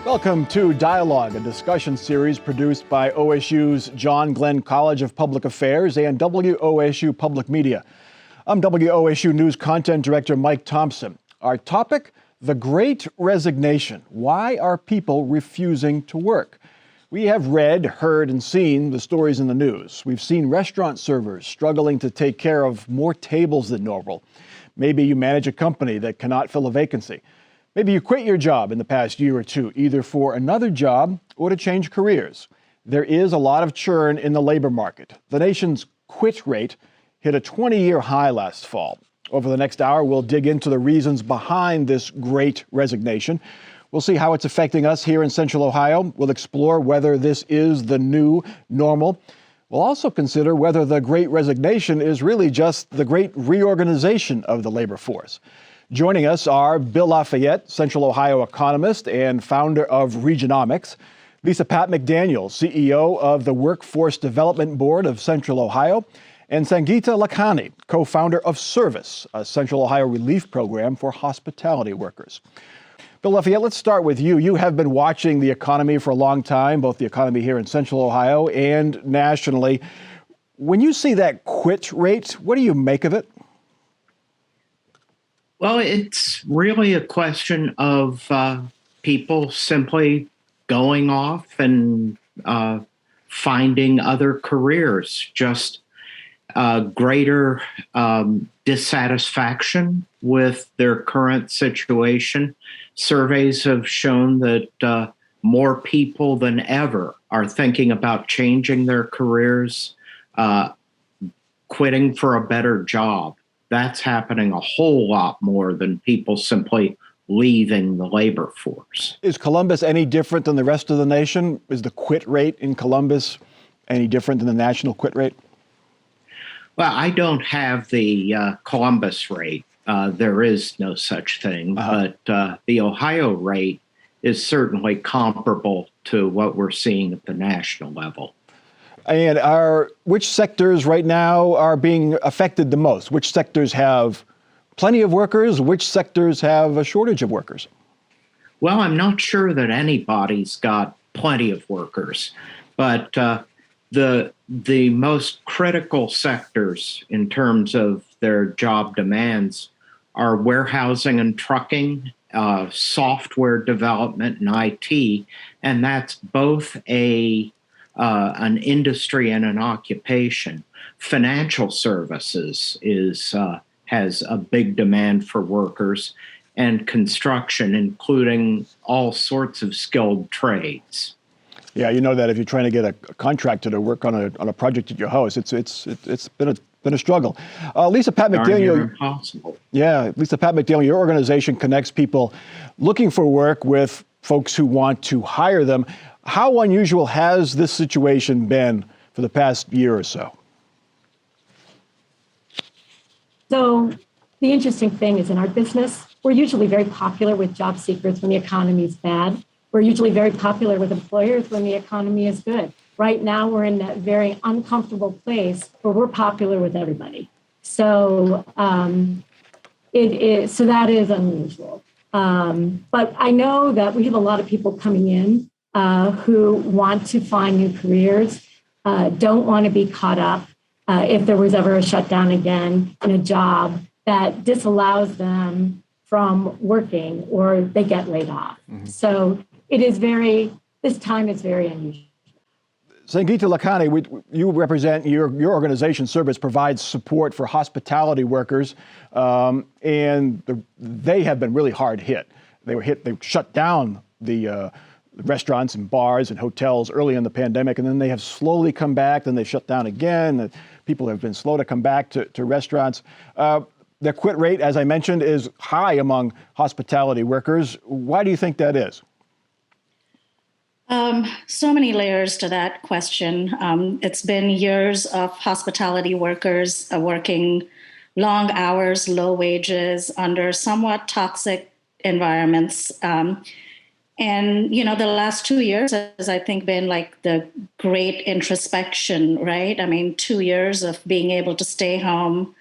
Welcome to Dialogue, a discussion series produced by OSU's John Glenn College of Public Affairs and WOSU Public Media. I'm WOSU News Content Director Mike Thompson. Our topic, the Great Resignation. Why are people refusing to work? We have read, heard, and seen the stories in the news. We've seen restaurant servers struggling to take care of more tables than normal. Maybe you manage a company that cannot fill a vacancy. Maybe you quit your job in the past year or two, either for another job or to change careers. There is a lot of churn in the labor market. The nation's quit rate hit a 20-year high last fall. Over the next hour, we'll dig into the reasons behind this great resignation. We'll see how it's affecting us here in Central Ohio. We'll explore whether this is the new normal. We'll also consider whether the great resignation is really just the great reorganization of the labor force. Joining us are Bill Lafayette, Central Ohio economist and founder of Regionomics, Lisa Pat McDaniel, CEO of the Workforce Development Board of Central Ohio, and Sangeeta Lakhani, co-founder of Service, a Central Ohio relief program for hospitality workers. Bill Lafayette, let's start with you. You have been watching the economy for a long time, both the economy here in Central Ohio and nationally. When you see that quit rate, what do you make of it? Well, it's really a question of people simply going off and finding other careers, just greater dissatisfaction with their current situation. Surveys have shown that more people than ever are thinking about changing their careers, quitting for a better job. That's happening a whole lot more than people simply leaving the labor force. Is Columbus any different than the rest of the nation? Is the quit rate in Columbus any different than the national quit rate? Well, I don't have the Columbus rate. There is no such thing, but the Ohio rate is certainly comparable to what we're seeing at the national level. And which sectors right now are being affected the most? Which sectors have plenty of workers? Which sectors have a shortage of workers? Well, I'm not sure that anybody's got plenty of workers, but the most critical sectors in terms of their job demands are warehousing and trucking, software development and IT, and that's both an industry and an occupation. Financial services has a big demand for workers, and construction, including all sorts of skilled trades. Yeah, you know that if you're trying to get a contractor to work on a project at your house, it's been a struggle. Lisa Pat McDaniel. Impossible. Yeah, Lisa Pat McDaniel, your organization connects people looking for work with folks who want to hire them. How unusual has this situation been for the past year or so? So the interesting thing is in our business, we're usually very popular with job seekers when the economy is bad. We're usually very popular with employers when the economy is good. Right now, we're in that very uncomfortable place where we're popular with everybody. So that is unusual. But I know that we have a lot of people coming in who want to find new careers, don't want to be caught up if there was ever a shutdown again in a job that disallows them from working or they get laid off. Mm-hmm. So this time is very unusual. Sangeeta Lakhani, you represent your organization, Service, provides support for hospitality workers, and they have been really hard hit. They shut down the restaurants and bars and hotels early in the pandemic, and then they have slowly come back, then they shut down again. People have been slow to come back to restaurants. The quit rate, as I mentioned, is high among hospitality workers. Why do you think that is? So many layers to that question. It's been years of hospitality workers working long hours, low wages, under somewhat toxic environments. And, the last 2 years has, I think, been like the great introspection, right? I mean, 2 years of being able to stay home,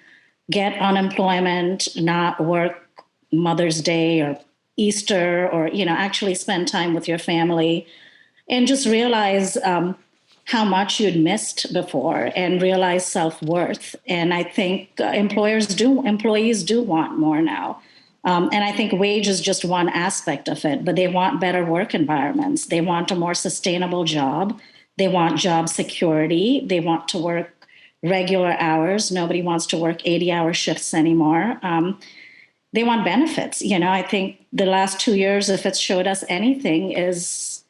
get unemployment, not work Mother's Day or Easter or, actually spend time with your family and just realize how much you'd missed before and realize self-worth. And I think employees do want more now. And I think wage is just one aspect of it, but they want better work environments. They want a more sustainable job. They want job security. They want to work regular hours. Nobody wants to work 80-hour shifts anymore. They want benefits. I think the last 2 years, if it's showed us anything, is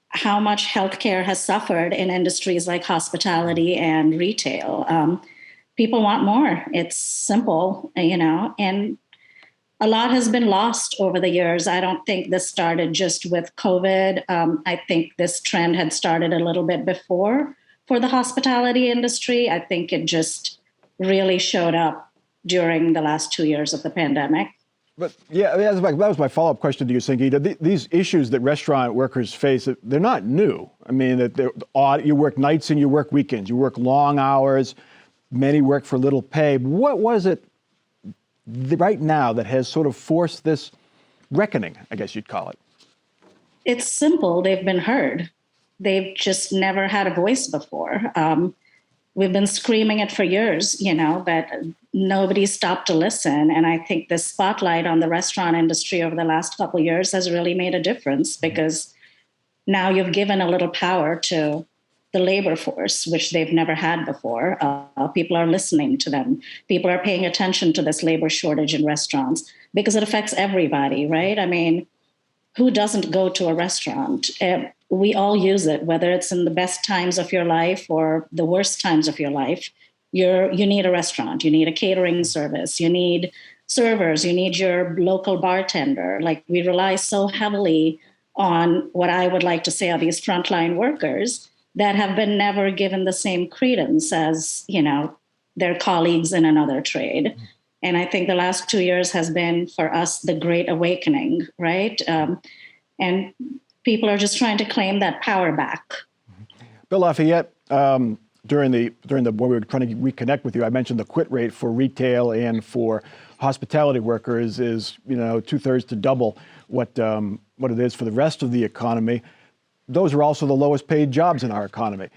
how much healthcare has suffered in industries like hospitality and retail. People want more. It's simple, and a lot has been lost over the years. I don't think this started just with COVID. I think this trend had started a little bit before for the hospitality industry. I think it just really showed up during the last 2 years of the pandemic. But yeah, that was my follow-up question to you, Sangeeta. These issues that restaurant workers face, they're not new. I mean, that they're odd. You work nights and you work weekends. You work long hours. Many work for little pay. What was it right now that has sort of forced this reckoning, I guess you'd call it? It's simple. They've been heard. They've just never had a voice before. We've been screaming it for years, but nobody stopped to listen. And I think the spotlight on the restaurant industry over the last couple of years has really made a difference, because now you've given a little power to the labor force, which they've never had before. People are listening to them. People are paying attention to this labor shortage in restaurants because it affects everybody, right? I mean, who doesn't go to a restaurant? We all use it, whether it's in the best times of your life or the worst times of your life. You need a restaurant. You need a catering service. You need servers. You need your local bartender. Like, we rely so heavily on what I would like to say are these frontline workers that have been never given the same credence as, their colleagues in another trade. And I think the last 2 years has been, for us, the great awakening, right? And people are just trying to claim that power back. Bill Lafayette, during the when we were trying to reconnect with you, I mentioned the quit rate for retail and for hospitality workers is 2/3 to double what it is for the rest of the economy. Those are also the lowest paid jobs in our economy.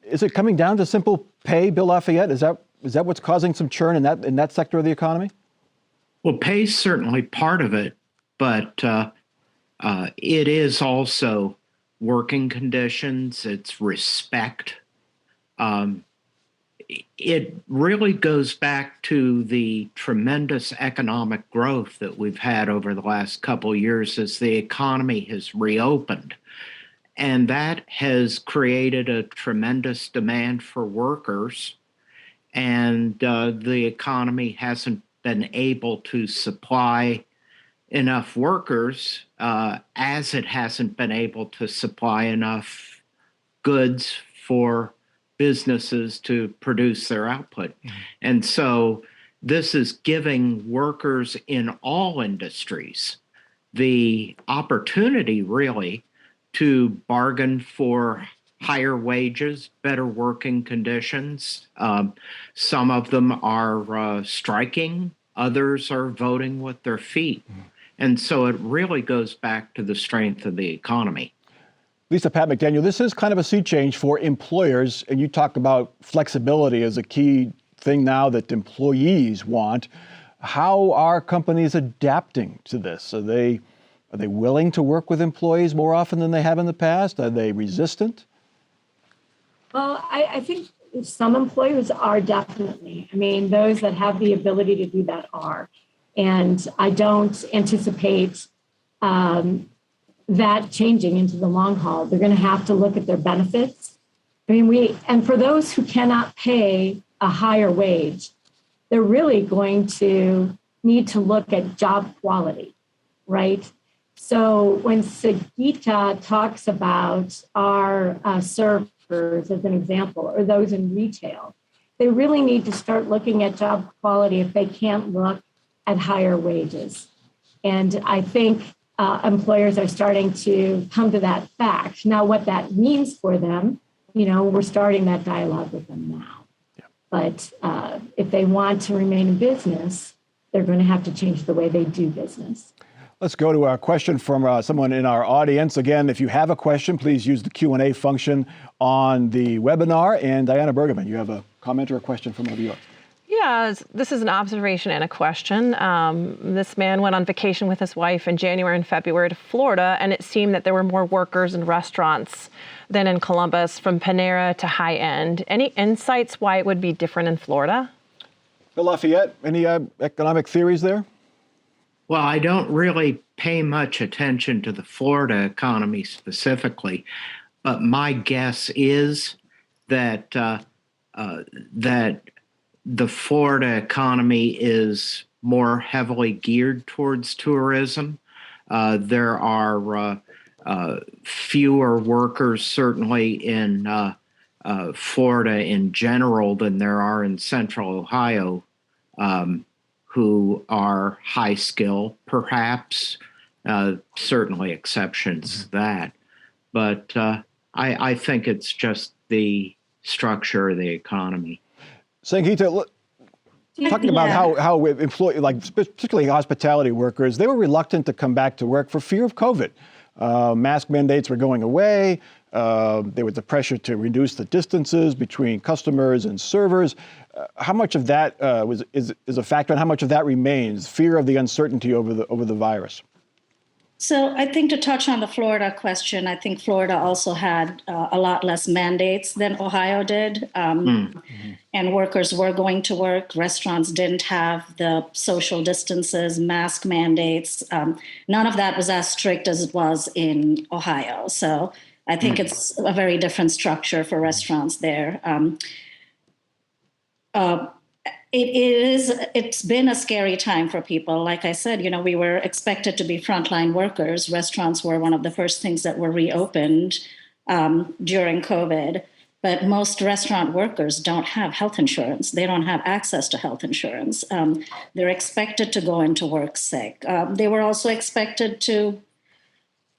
Is it coming down to simple pay, Bill Lafayette? Is that what's causing some churn in that sector of the economy? Well, pay's certainly part of it, but it is also working conditions. It's respect. It really goes back to the tremendous economic growth that we've had over the last couple of years as the economy has reopened. And that has created a tremendous demand for workers. And the economy hasn't been able to supply enough workers as it hasn't been able to supply enough goods for businesses to produce their output. Mm-hmm. And so this is giving workers in all industries the opportunity, really, to bargain for higher wages, better working conditions. Some of them are striking, others are voting with their feet. Mm. And so it really goes back to the strength of the economy. Lisa Pat McDaniel, this is kind of a sea change for employers, and you talk about flexibility as a key thing now that employees want. How are companies adapting to this? Are they willing to work with employees more often than they have in the past? Are they resistant? Well, I think some employers are definitely. I mean, those that have the ability to do that are. And I don't anticipate that changing into the long haul. They're going to have to look at their benefits. I mean, and for those who cannot pay a higher wage, they're really going to need to look at job quality, right? So when Sangeeta talks about our servers as an example, or those in retail, they really need to start looking at job quality if they can't look at higher wages. And I think employers are starting to come to that fact. Now, what that means for them, we're starting that dialogue with them now. Yeah. But if they want to remain in business, they're going to have to change the way they do business. Let's go to a question from someone in our audience. Again, if you have a question, please use the Q&A function on the webinar. And Diana Bergman, you have a comment or a question from one of you. Yeah, this is an observation and a question. This man went on vacation with his wife in January and February to Florida, and it seemed that there were more workers in restaurants than in Columbus, from Panera to high end. Any insights why it would be different in Florida? Bill Lafayette, any economic theories there? Well, I don't really pay much attention to the Florida economy specifically, but my guess is that that the Florida economy is more heavily geared towards tourism. There are fewer workers, certainly in Florida in general, than there are in Central Ohio, who are high skill, perhaps, certainly exceptions to that. But I think it's just the structure of the economy. Sangeeta, talking about how employees, like particularly hospitality workers, they were reluctant to come back to work for fear of COVID. Mask mandates were going away. There was the pressure to reduce the distances between customers and servers. How much of that is a factor, and how much of that remains? Fear of the uncertainty over the virus. So I think, to touch on the Florida question, I think Florida also had a lot less mandates than Ohio did. And workers were going to work. Restaurants didn't have the social distances, mask mandates. None of that was as strict as it was in Ohio. So I think it's a very different structure for restaurants there. It's been a scary time for people. Like I said, we were expected to be frontline workers. Restaurants were one of the first things that were reopened during COVID. But most restaurant workers don't have health insurance. They don't have access to health insurance. They're expected to go into work sick. They were also expected to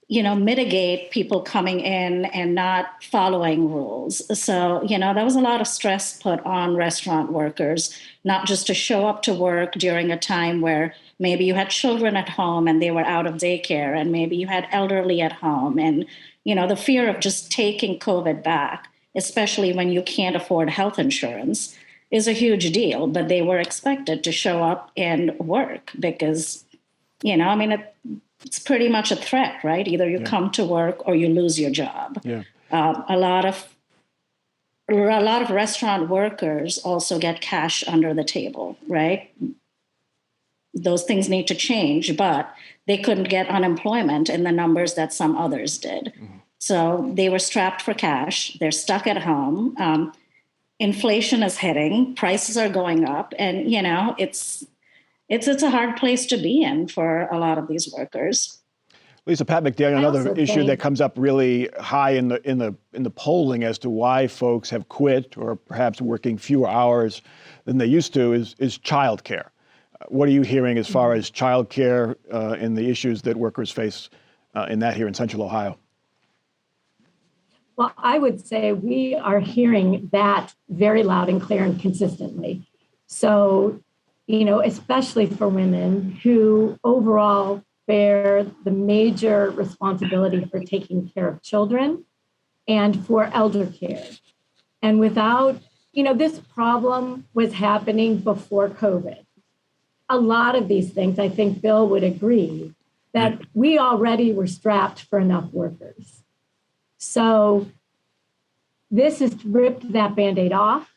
mitigate people coming in and not following rules. So, there was a lot of stress put on restaurant workers, not just to show up to work during a time where maybe you had children at home and they were out of daycare, and maybe you had elderly at home. And, the fear of just taking COVID back, especially when you can't afford health insurance, is a huge deal. But they were expected to show up and work because, it's pretty much a threat, right? Either you come to work or you lose your job. Yeah. A lot of restaurant workers also get cash under the table, right? Those things need to change, but they couldn't get unemployment in the numbers that some others did. So they were strapped for cash. They're stuck at home. Inflation is hitting. Prices are going up, and it's a hard place to be in for a lot of these workers. Lisa, Pat McDaniel, another issue that comes up really high in the polling as to why folks have quit or perhaps working fewer hours than they used to is childcare. What are you hearing as far as childcare and the issues that workers face in that here in Central Ohio? Well, I would say we are hearing that very loud and clear and consistently. So, especially for women who overall bear the major responsibility for taking care of children and for elder care. And without, this problem was happening before COVID. A lot of these things, I think Bill would agree, that we already were strapped for enough workers. So this has ripped that Band-Aid off.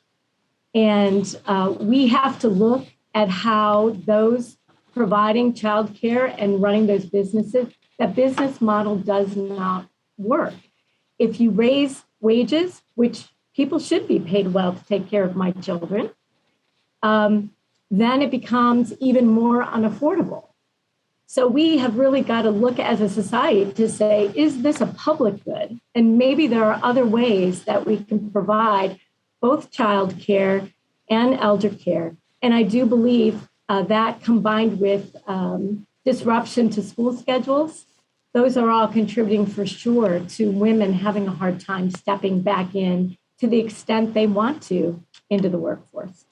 And we have to look at how those providing childcare and running those businesses, that business model does not work. If you raise wages, which people should be paid well to take care of my children, then it becomes even more unaffordable. So we have really got to look as a society to say, is this a public good? And maybe there are other ways that we can provide both childcare and elder care. And I do believe that combined with disruption to school schedules, those are all contributing for sure to women having a hard time stepping back in to the extent they want to into the workforce.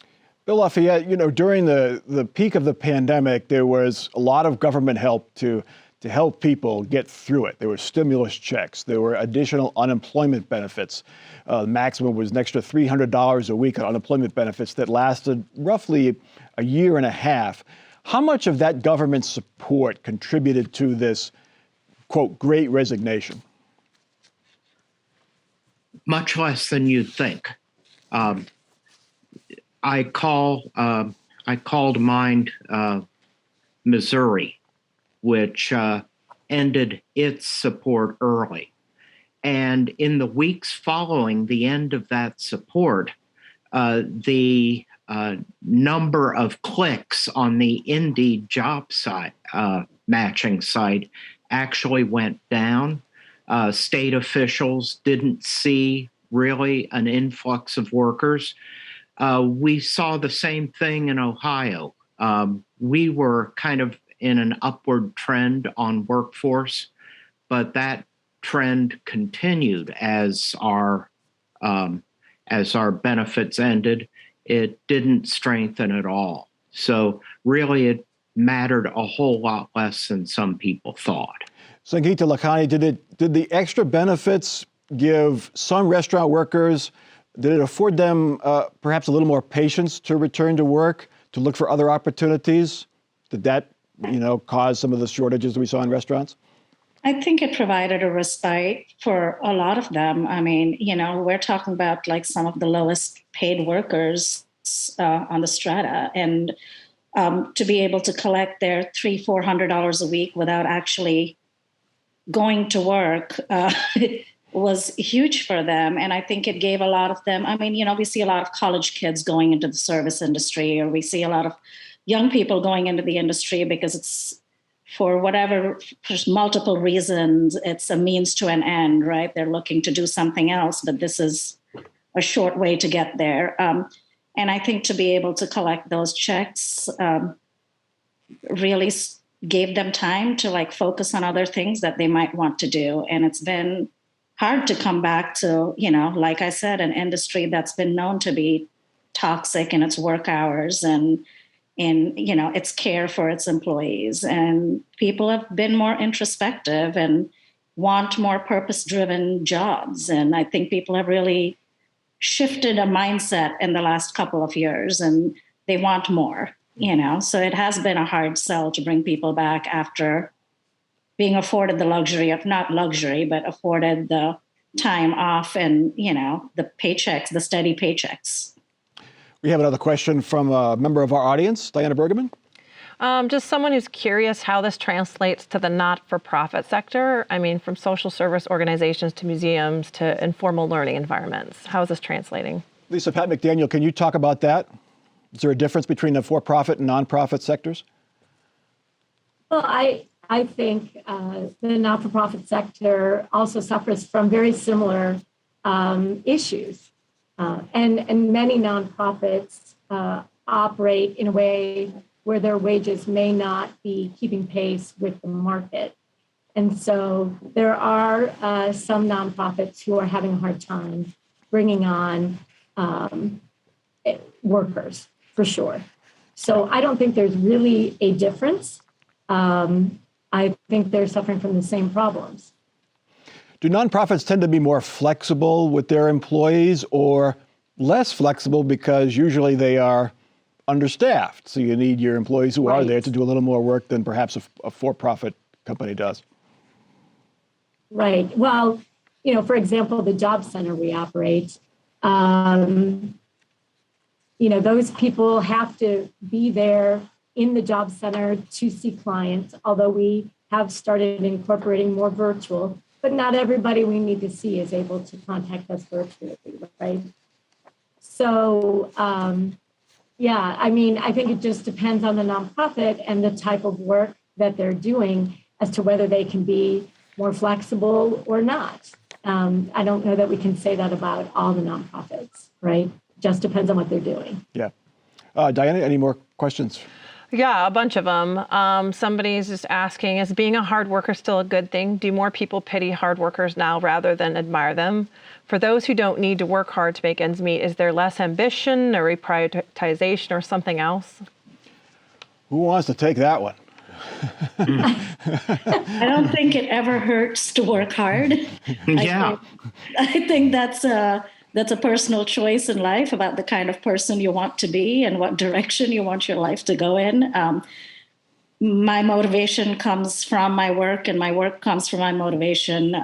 Bill Lafayette, during the peak of the pandemic, there was a lot of government help to help people get through it. There were stimulus checks. There were additional unemployment benefits. The maximum was an extra $300 a week on unemployment benefits that lasted roughly a year and a half. How much of that government support contributed to this, quote, great resignation? Much less than you'd think. I call to mind Missouri, which ended its support early. And in the weeks following the end of that support, the number of clicks on the Indeed job site, matching site actually went down. State officials didn't see really an influx of workers. We saw the same thing in Ohio. We were kind of in an upward trend on workforce, but that trend continued as our benefits ended. It didn't strengthen at all. So really, it mattered a whole lot less than some people thought. Sangeeta Lakhani, did the extra benefits give some restaurant workers, did it afford them perhaps a little more patience to return to work, to look for other opportunities? Did that, cause some of the shortages we saw in restaurants? I think it provided a respite for a lot of them. I mean, we're talking about like some of the lowest paid workers on the strata, and to be able to collect their $300-400 a week without actually going to work was huge for them. And I think it gave a lot of them, we see a lot of college kids going into the service industry, or we see a lot of young people going into the industry because it's for multiple reasons, it's a means to an end, right? They're looking to do something else, but this is a short way to get there. And I think to be able to collect those checks really gave them time to focus on other things that they might want to do. And it's been hard to come back to, like I said, an industry that's been known to be toxic in its work hours and in, its care for its employees. And people have been more introspective and want more purpose-driven jobs. And I think people have really shifted a mindset in the last couple of years, and they want more, So it has been a hard sell to bring people back after being afforded the luxury of, not luxury, but afforded the time off and, the paychecks, the steady paychecks. We have another question from a member of our audience, Diana Bergman. Just someone who's curious how this translates to the not-for-profit sector. From social service organizations to museums to informal learning environments. How is this translating? Lisa Pat McDaniel, can you talk about that? Is there a difference between the for-profit and nonprofit sectors? Well, I think the not-for-profit sector also suffers from very similar issues. And many nonprofits operate in a way where their wages may not be keeping pace with the market. And so there are some nonprofits who are having a hard time bringing on workers, for sure. So I don't think there's really a difference. I think they're suffering from the same problems. Do nonprofits tend to be more flexible with their employees or less flexible because usually they are understaffed? So you need your employees who are there to do a little more work than perhaps a for-profit company does. Right. Well, for example, the job center we operate, those people have to be there in the job center to see clients, although we have started incorporating more virtual, but not everybody we need to see is able to contact us virtually, right? So, I think it just depends on the nonprofit and the type of work that they're doing as to whether they can be more flexible or not. I don't know that we can say that about all the nonprofits, right? Just depends on what they're doing. Yeah. Diana, any more questions? Yeah, a bunch of them. Somebody's just asking, is being a hard worker still a good thing? Do more people pity hard workers now rather than admire them? For those who don't need to work hard to make ends meet, is there less ambition or reprioritization or something else? Who wants to take that one? I don't think it ever hurts to work hard. Yeah. I think that's a personal choice in life about the kind of person you want to be and what direction you want your life to go in. My motivation comes from my work, and my work comes from my motivation.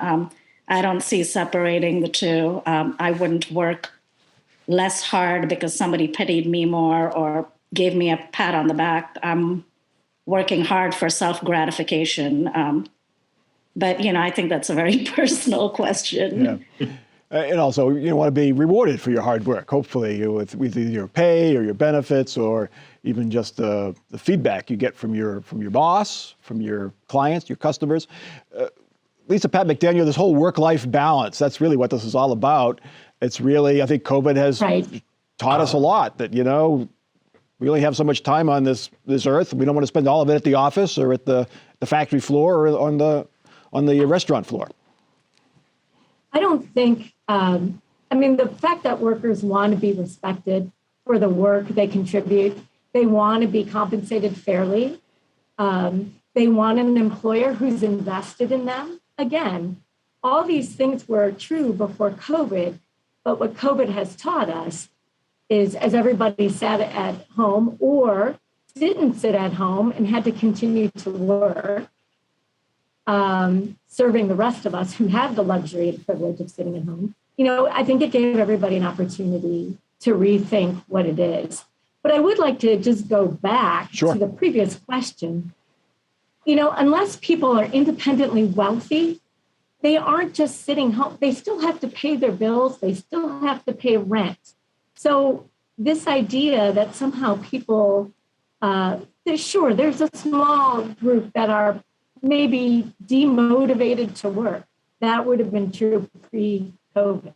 I don't see separating the two. I wouldn't work less hard because somebody pitied me more or gave me a pat on the back. I'm working hard for self-gratification. But, I think that's a very personal question. Yeah. And also, you want to be rewarded for your hard work, hopefully, with either your pay or your benefits or even just the feedback you get from your boss, from your clients, your customers. Lisa Pat McDaniel, this whole work-life balance, that's really what this is all about. It's really, I think COVID has taught us a lot that, we only have so much time on this earth. We don't want to spend all of it at the office or at the factory floor or on the restaurant floor. I don't think, the fact that workers want to be respected for the work they contribute, they want to be compensated fairly. They want an employer who's invested in them. Again, all these things were true before COVID, but what COVID has taught us is as everybody sat at home or didn't sit at home and had to continue to work, serving the rest of us who have the luxury and privilege of sitting at home, I think it gave everybody an opportunity to rethink what it is. But I would like to just go back to the previous question. Unless people are independently wealthy, they aren't just sitting home. They still have to pay their bills. They still have to pay rent. So this idea that somehow people, there's a small group that are maybe demotivated to work. That would have been true pre-COVID.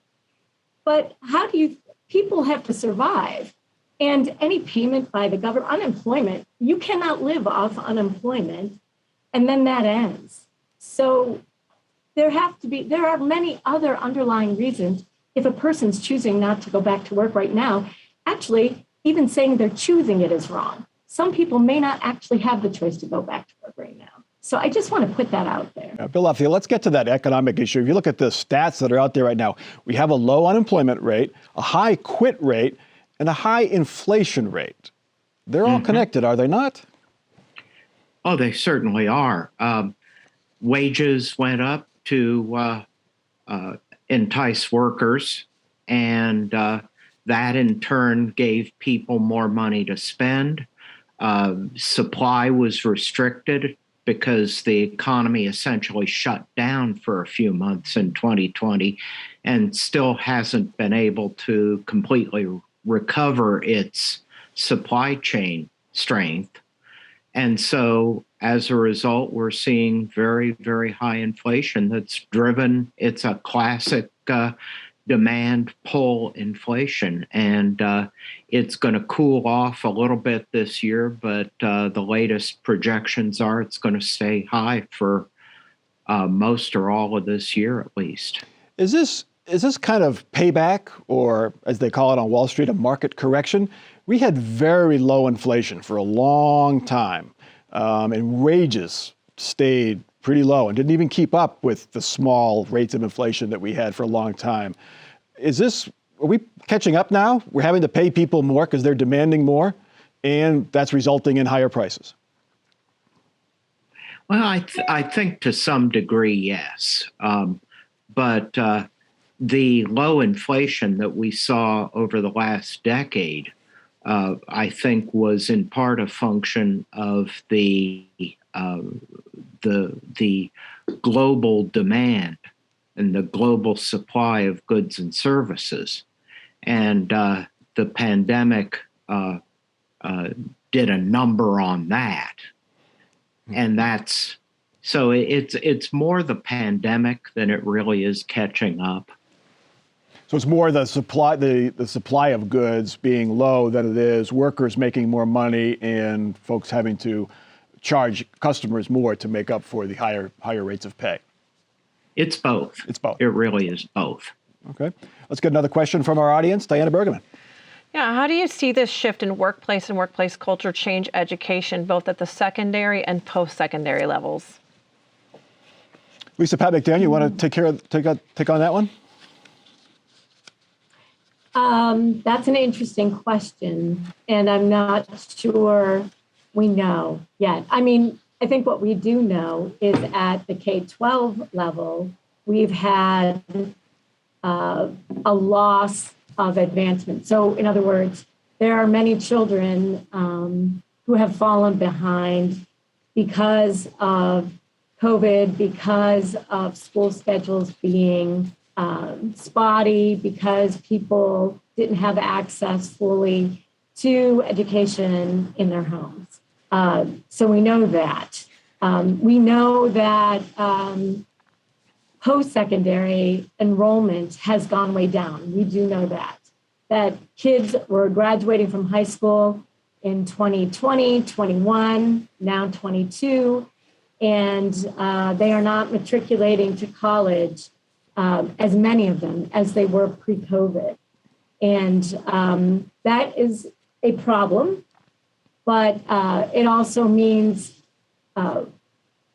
But people have to survive. And any payment by the government, unemployment, you cannot live off unemployment, and then that ends. So there are many other underlying reasons if a person's choosing not to go back to work right now. Actually, even saying they're choosing it is wrong. Some people may not actually have the choice to go back to work right now. So I just want to put that out there. Bill Lafayette, let's get to that economic issue. If you look at the stats that are out there right now, we have a low unemployment rate, a high quit rate, and a high inflation rate. They're all connected, are they not? Oh, they certainly are. Wages went up to entice workers, and that in turn gave people more money to spend. Supply was restricted because the economy essentially shut down for a few months in 2020 and still hasn't been able to completely recover its supply chain strength. And so as a result, we're seeing very, very high inflation that's driven. It's a classic demand pull inflation. And it's going to cool off a little bit this year, but the latest projections are it's going to stay high for most or all of this year at least. Is this kind of payback, or as they call it on Wall Street, a market correction? We had very low inflation for a long time, and wages stayed pretty low and didn't even keep up with the small rates of inflation that we had for a long time. Are we catching up now? We're having to pay people more because they're demanding more, and that's resulting in higher prices. Well, I think to some degree, yes. But the low inflation that we saw over the last decade, I think, was in part a function of the global demand and the global supply of goods and services. And the pandemic did a number on that. And it's more the pandemic than it really is catching up. So it's more the supply of goods being low than it is workers making more money and folks having to charge customers more to make up for the higher rates of pay. It's both. It's both. It really is both. Okay. Let's get another question from our audience. Diana Bergman. Yeah, how do you see this shift in workplace and workplace culture change education, both at the secondary and post-secondary levels? Lisa Pat McDaniel, you want to take on that one? That's an interesting question, and I'm not sure we know yet. I mean, I think what we do know is at the K-12 level, we've had a loss of advancement. So in other words, there are many children who have fallen behind because of COVID, because of school schedules being spotty, because people didn't have access fully to education in their homes. So we know that. We know that post-secondary enrollment has gone way down. We do know that kids were graduating from high school in 2020, 21, now 22, and they are not matriculating to college, as many of them as they were pre-COVID. And that is a problem, but it also means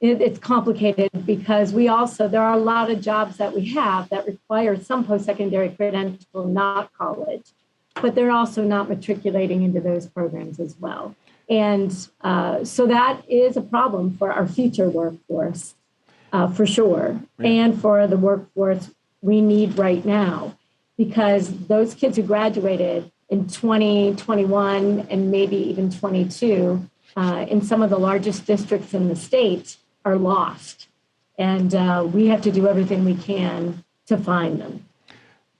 it's complicated because there are a lot of jobs that we have that require some post-secondary credential, not college, but they're also not matriculating into those programs as well. And so that is a problem for our future workforce, for sure, and for the workforce we need right now, because those kids who graduated in 2021 and maybe even 22 in some of the largest districts in the state are lost. And we have to do everything we can to find them.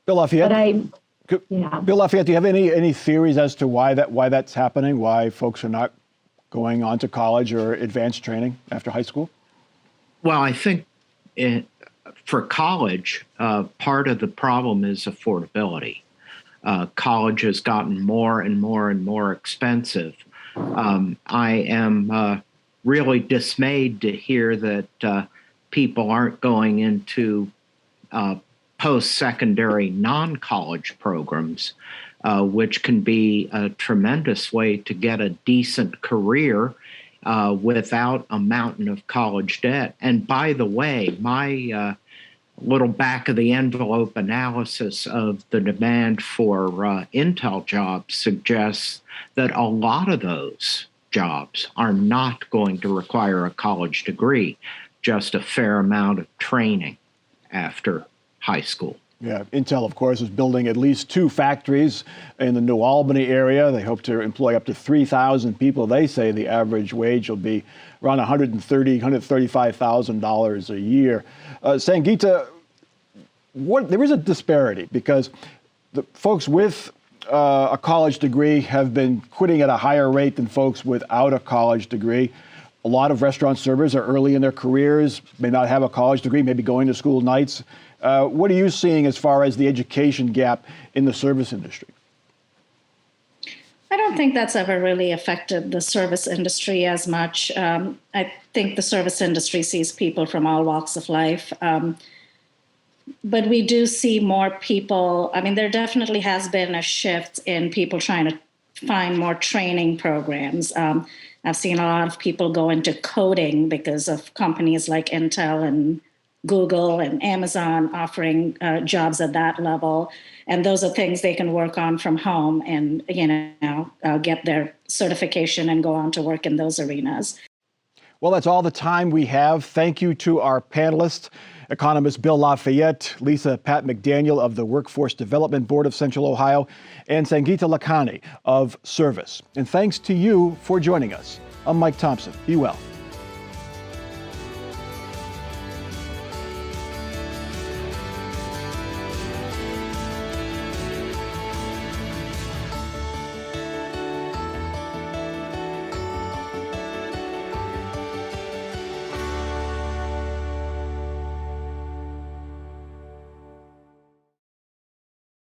Bill Lafayette. But Bill Lafayette, do you have any theories as to why that's happening? Why folks are not going on to college or advanced training after high school? Well, I think for college, part of the problem is affordability. College has gotten more and more and more expensive. I am really dismayed to hear that people aren't going into post-secondary non-college programs, which can be a tremendous way to get a decent career without a mountain of college debt. And by the way, my little back-of-the-envelope analysis of the demand for Intel jobs suggests that a lot of those jobs are not going to require a college degree, just a fair amount of training after high school. Yeah, Intel, of course, is building at least 2 factories in the New Albany area. They hope to employ up to 3,000 people. They say the average wage will be around $135,000 a year. Sangeeta, there is a disparity because the folks with a college degree have been quitting at a higher rate than folks without a college degree. A lot of restaurant servers are early in their careers, may not have a college degree, maybe going to school nights. What are you seeing as far as the education gap in the service industry? I don't think that's ever really affected the service industry as much. I think the service industry sees people from all walks of life. But we do see more people. I mean, there definitely has been a shift in people trying to find more training programs. I've seen a lot of people go into coding because of companies like Intel and Google and Amazon offering jobs at that level. And those are things they can work on from home and, get their certification and go on to work in those arenas. Well, that's all the time we have. Thank you to our panelists, economist Bill Lafayette, Lisa Pat McDaniel of the Workforce Development Board of Central Ohio, and Sangeeta Lakhani of Service. And thanks to you for joining us. I'm Mike Thompson. Be well.